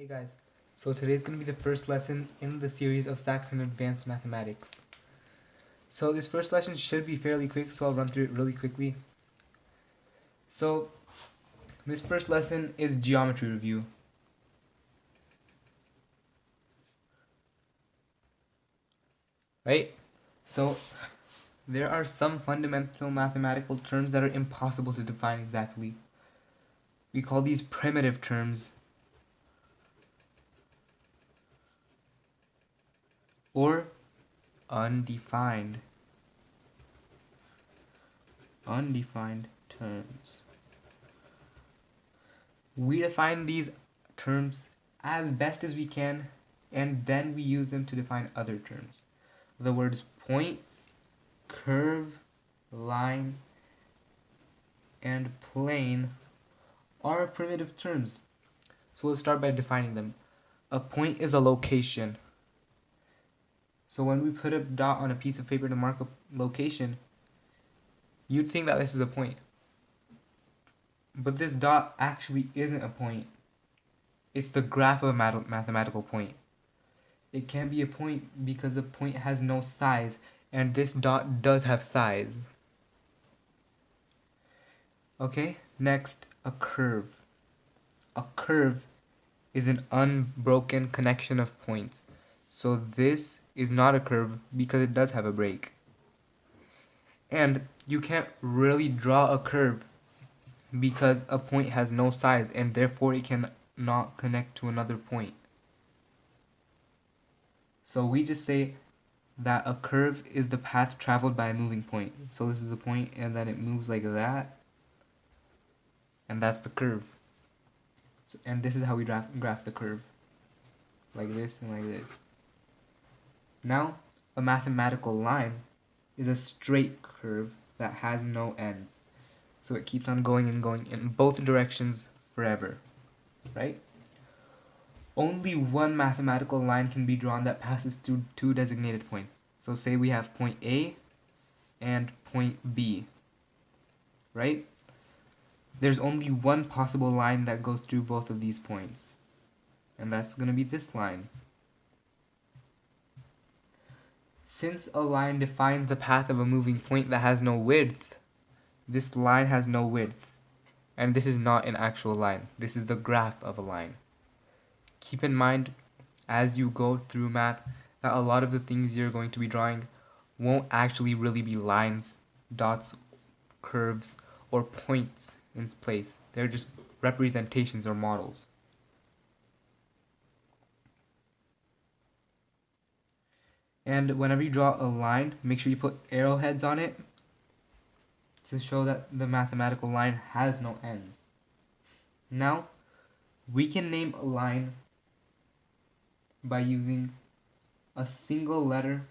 Hey guys, so today's going to be the first lesson in the series of Saxon Advanced Mathematics. So this first lesson should be fairly quick, so I'll run through it really quickly. So this first lesson is geometry review. Right? So there are some fundamental mathematical terms that are impossible to define exactly. We call these primitive terms, or undefined terms. We define these terms as best as we can, and then we use them to define other terms. The words point, curve, line, and plane are primitive terms. So let's start by defining them. A point is a location. So when we put a dot on a piece of paper to mark a location, you'd think that this is a point. But this dot actually isn't a point. It's the graph of a mathematical point. It can't be a point because a point has no size, and this dot does have size. Okay, next, a curve. A curve is an unbroken connection of points. So this is not a curve because it does have a break. And you can't really draw a curve because a point has no size and therefore it cannot connect to another point. So we just say that a curve is the path traveled by a moving point. So this is the point and then it moves like that. And that's the curve. So, and this is how we graph the curve. Like this and like this. Now, a mathematical line is a straight curve that has no ends. So it keeps on going and going in both directions forever, right? Only one mathematical line can be drawn that passes through two designated points. So say we have point A and point B, right? There's only one possible line that goes through both of these points, and that's going to be this line. Since a line defines the path of a moving point that has no width, this line has no width. And this is not an actual line. This is the graph of a line. Keep in mind, as you go through math, that a lot of the things you're going to be drawing won't actually really be lines, dots, curves, or points in place. They're just representations or models. And whenever you draw a line, make sure you put arrowheads on it to show that the mathematical line has no ends. Now, we can name a line by using a single letter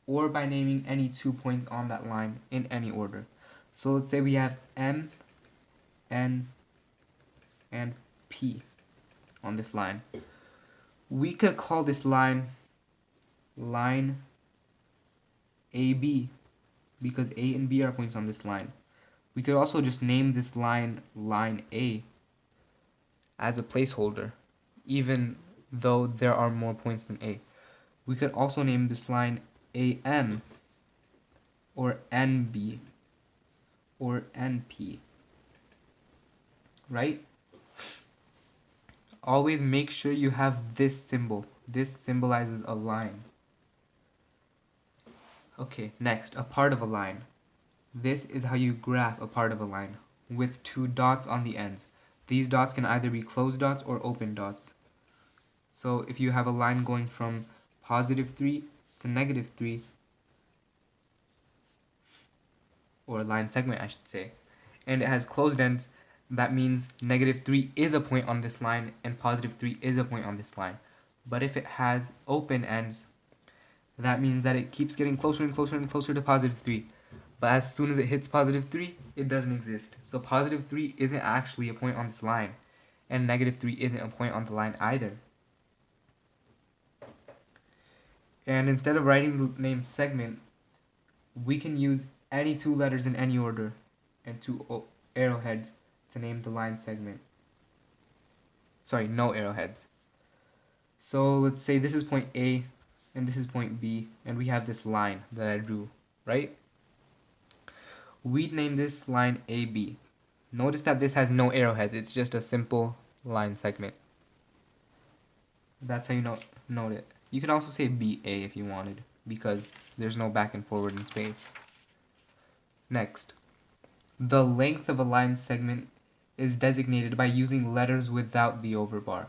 or by naming any 2 points on that line in any order. So let's say we have M, N, and P on this line. We could call this line AB because A and B are points on this line. We could also just name this line A as a placeholder, even though there are more points than A. We could also name this line AM or NB or NP, right? Always make sure you have this symbol. This symbolizes a line. Okay, next, a part of a line. This is how you graph a part of a line, with 2 dots on the ends. These dots can either be closed dots or open dots. So if you have a line going from positive 3 to negative 3, or a line segment I should say, and it has closed ends, that means negative 3 is a point on this line and positive 3 is a point on this line. But if it has open ends, that means that it keeps getting closer and closer and closer to positive 3. But as soon as it hits positive 3, it doesn't exist. So positive 3 isn't actually a point on this line, and negative 3 isn't a point on the line either. And instead of writing the name segment, we can use any 2 letters in any order and 2 arrowheads to name the line segment. Sorry, no arrowheads. So let's say this is point A and this is point B, and we have this line that I drew, right? We'd name this line AB. Notice that this has no arrowheads, it's just a simple line segment. That's how you note it. You can also say BA if you wanted, because there's no back and forward in space. Next, the length of a line segment is designated by using letters without the overbar.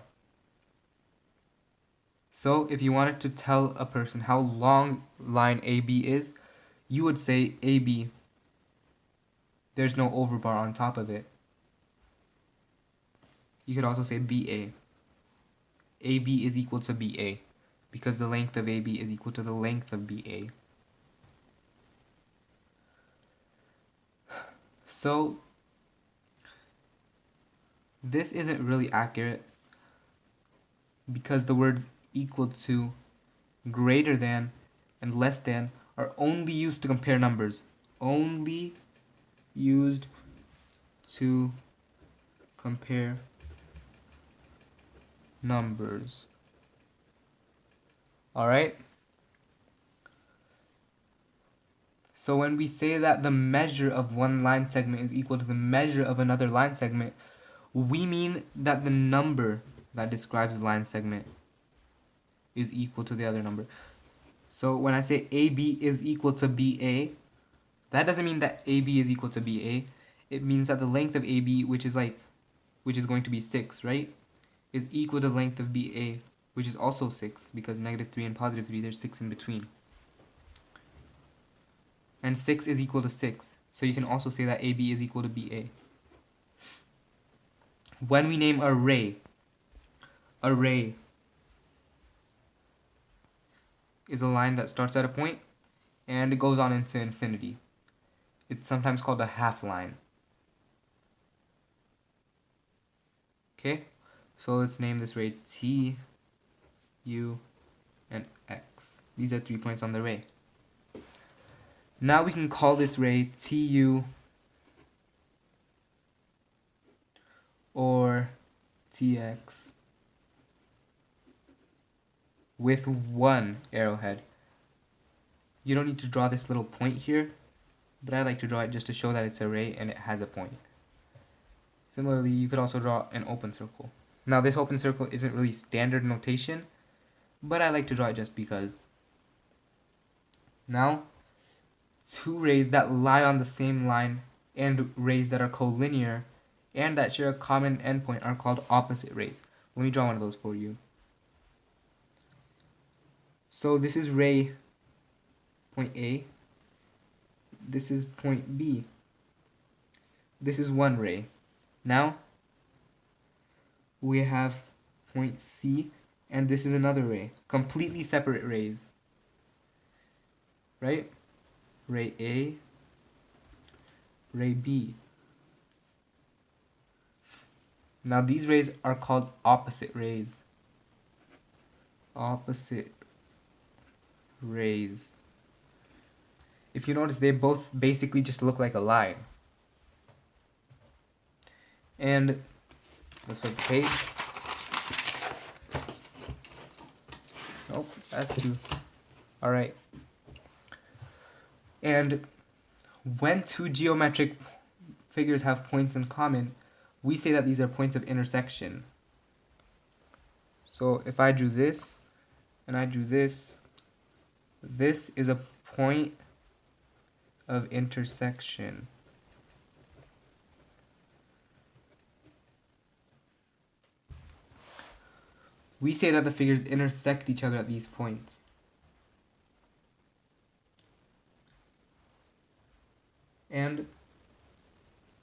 So if you wanted to tell a person how long line AB is, you would say AB. There's no overbar on top of it. You could also say BA. AB is equal to BA, because the length of AB is equal to the length of BA. So this isn't really accurate, because the words equal to, greater than, and less than are only used to compare numbers. Only used to compare numbers. Alright? So when we say that the measure of one line segment is equal to the measure of another line segment, we mean that the number that describes the line segment is equal to the other number. So when I say AB is equal to BA, that doesn't mean that AB is equal to BA. It means that the length of AB, which is going to be 6, right, is equal to the length of BA, which is also 6, because -3 and +3, there's 6 in between. And 6 is equal to 6. So you can also say that AB is equal to BA. When we name array is a line that starts at a point and it goes on into infinity. It's sometimes called a half line. Okay? So let's name this array T, U, and X. These are 3 points on the array. Now we can call this array TU or TX with one arrowhead. You don't need to draw this little point here, but I like to draw it just to show that it's an array and it has a point. Similarly, you could also draw an open circle. Now this open circle isn't really standard notation, but I like to draw it just because. Now, two rays that lie on the same line and rays that are collinear and that share a common endpoint are called opposite rays. Let me draw one of those for you. So this is ray point A. This is point B. This is one ray. Now we have point C, and this is another ray. Completely separate rays. Right? Ray A, ray B. Now these rays are called opposite rays. Opposite rays. If you notice, they both basically just look like a line. And let's flip the page. Nope, that's two. Alright. And when two geometric figures have points in common, we say that these are points of intersection. So if I drew this and I drew this, this is a point of intersection. We say that the figures intersect each other at these points. And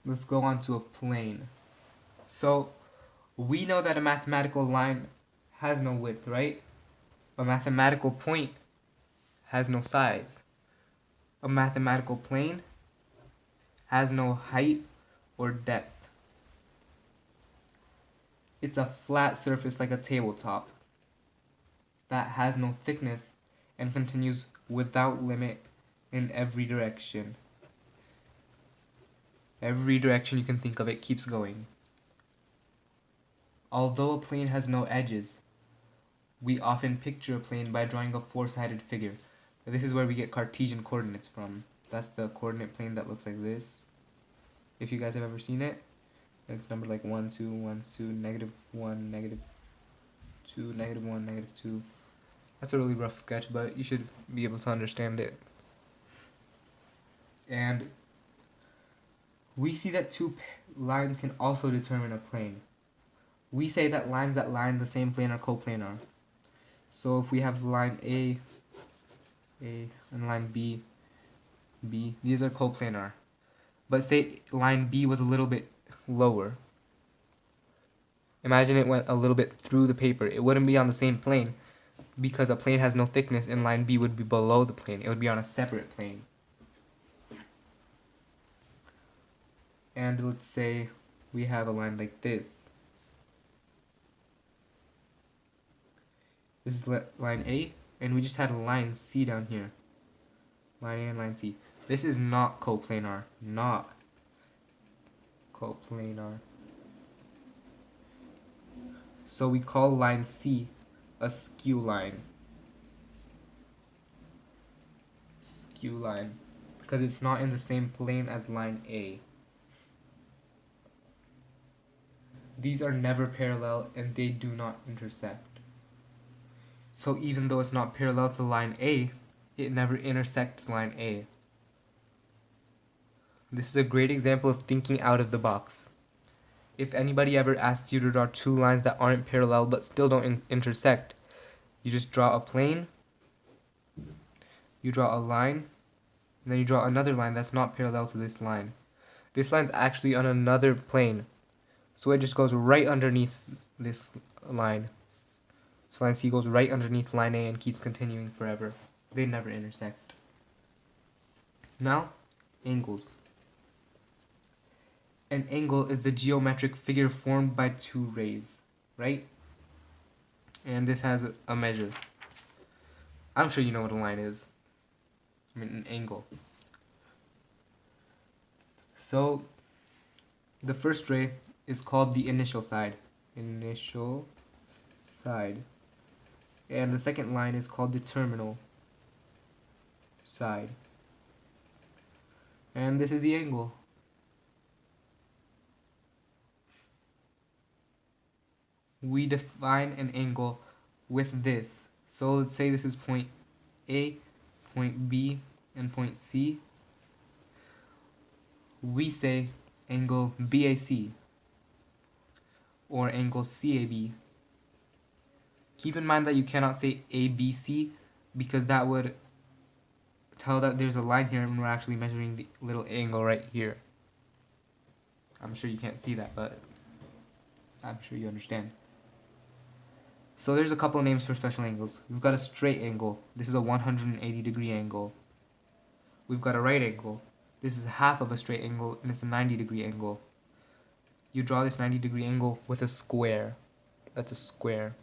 let's go on to a plane. So we know that a mathematical line has no width, right? A mathematical point has no size. A mathematical plane has no height or depth. It's a flat surface like a tabletop that has no thickness and continues without limit in every direction. Every direction you can think of, it keeps going. Although a plane has no edges, we often picture a plane by drawing a four-sided figure. This is where we get Cartesian coordinates from. That's the coordinate plane that looks like this. If you guys have ever seen it, it's numbered like 1, 2, 1, 2, negative 1, negative 2, negative 1, negative 2. That's a really rough sketch, but you should be able to understand it. And we see that two lines can also determine a plane. We say that lines that line the same plane are coplanar. So if we have line A, and line B, these are coplanar. But say line B was a little bit lower. Imagine it went a little bit through the paper. It wouldn't be on the same plane because a plane has no thickness and line B would be below the plane. It would be on a separate plane. And let's say we have a line like this. This is line A, and we just had a line C down here. Line A and line C. This is not coplanar. Not coplanar. So we call line C a skew line. Skew line. Because it's not in the same plane as line A. These are never parallel and they do not intersect. So even though it's not parallel to line A, it never intersects line A. This is a great example of thinking out of the box. If anybody ever asks you to draw two lines that aren't parallel but still don't intersect, you just draw a plane, you draw a line, and then you draw another line that's not parallel to this line. This line's actually on another plane, so it just goes right underneath this line. So line C goes right underneath line A and keeps continuing forever. They never intersect. Now, angles. An angle is the geometric figure formed by two rays, right? And this has a measure. I'm sure you know what a line is. I mean, an angle. So, the first ray is called the initial side. Initial side. And the second line is called the terminal side. And this is the angle. We define an angle with this. So let's say this is point A, point B, and point C. We say angle BAC or angle CAB. Keep in mind that you cannot say ABC because that would tell that there's a line here and we're actually measuring the little angle right here. I'm sure you can't see that, but I'm sure you understand. So there's a couple names for special angles. We've got a straight angle. This is a 180-degree angle. We've got a right angle. This is half of a straight angle and it's a 90-degree angle. You draw this 90-degree angle with a square. That's a square.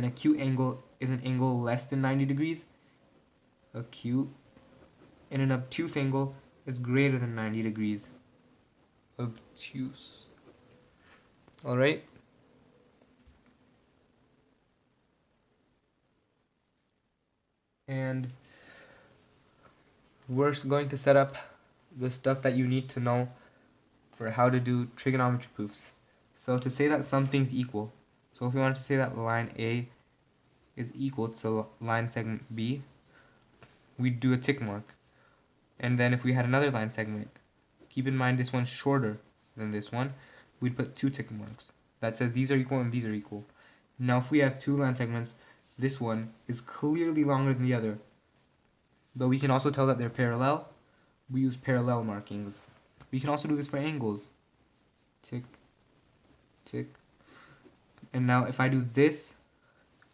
An acute angle is an angle less than 90 degrees. Acute. And an obtuse angle is greater than 90 degrees. Obtuse. Alright? And we're going to set up the stuff that you need to know for how to do trigonometry proofs. So to say that something's equal, so if we wanted to say that line A is equal to line segment B, we'd do a tick mark. And then if we had another line segment, keep in mind this one's shorter than this one, we'd put two tick marks. That says these are equal and these are equal. Now if we have two line segments, this one is clearly longer than the other. But we can also tell that they're parallel. We use parallel markings. We can also do this for angles. Tick, tick. And now if I do this,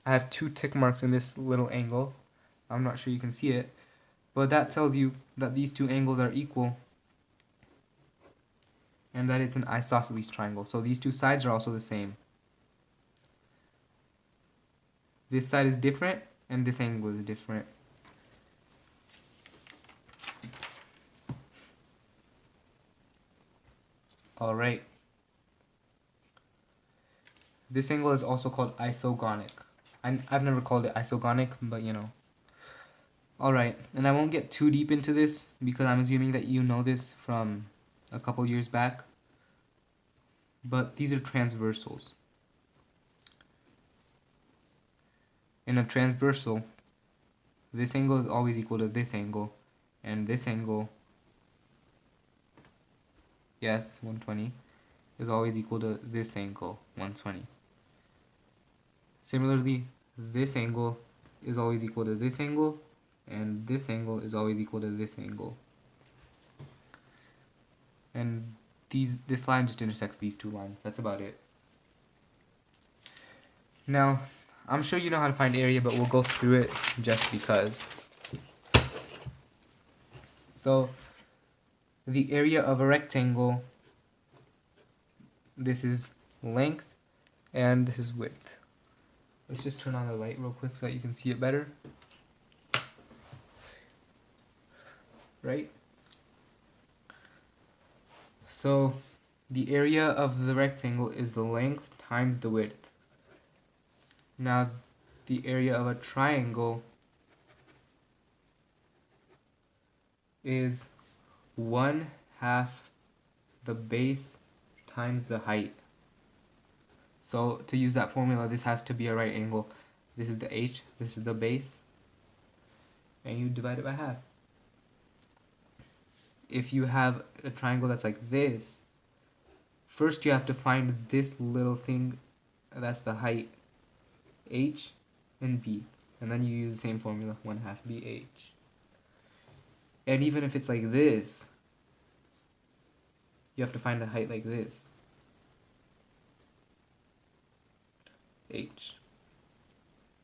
I have two tick marks in this little angle. I'm not sure you can see it, but that tells you that these two angles are equal and that it's an isosceles triangle. So these two sides are also the same. This side is different and this angle is different. Alright. This angle is also called isogonic. I've never called it isogonic, but you know. Alright, and I won't get too deep into this because I'm assuming that you know this from a couple years back. But these are transversals. In a transversal, this angle is always equal to this angle, and this angle, yes, 120, is always equal to this angle, 120. Similarly, this angle is always equal to this angle, and this angle is always equal to this angle. And this line just intersects these two lines. That's about it. Now, I'm sure you know how to find area, but we'll go through it just because. So, the area of a rectangle, this is length, and this is width. Let's just turn on the light real quick so that you can see it better. Right? So, the area of the rectangle is the length times the width. Now, the area of a triangle is 1/2 the base times the height. So, to use that formula, this has to be a right angle. This is the h, this is the base, and you divide it by half. If you have a triangle that's like this, first you have to find this little thing, that's the height, h and b, and then you use the same formula, 1/2 bh. And even if it's like this, you have to find the height like this, h,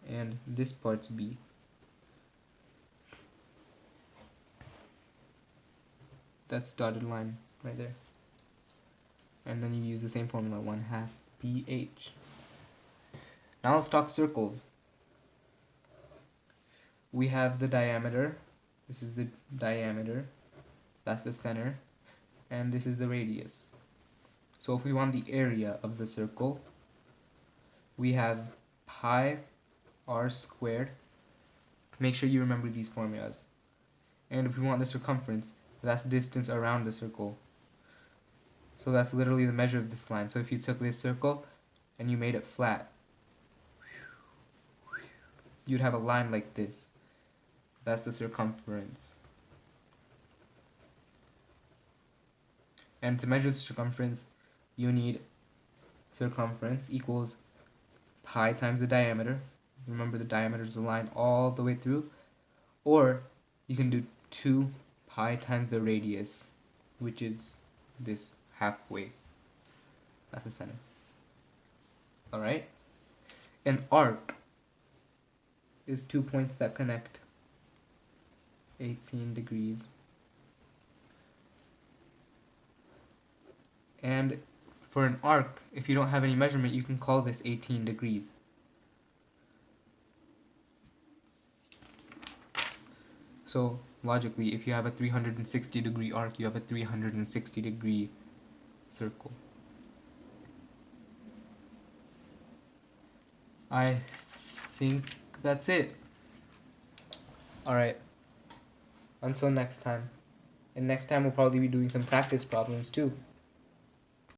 and this part's b. That's dotted line right there. And then you use the same formula, 1/2 bh. Now let's talk circles. We have the diameter. This is the diameter. That's the center. And this is the radius. So if we want the area of the circle, we have pi r squared. Make sure you remember these formulas. And if we want the circumference, that's distance around the circle. So that's literally the measure of this line. So if you took this circle and you made it flat, you'd have a line like this. That's the circumference. And to measure the circumference, you need circumference equals pi times the diameter. Remember, the diameter is the line all the way through. Or you can do 2 pi times the radius, which is this halfway. That's the center. Alright? An arc is 2 points that connect 18 degrees. And for an arc, if you don't have any measurement, you can call this 18 degrees. So logically, if you have a 360 degree arc, you have a 360 degree circle. I think that's it. Alright, until next time. And next time we'll probably be doing some practice problems too.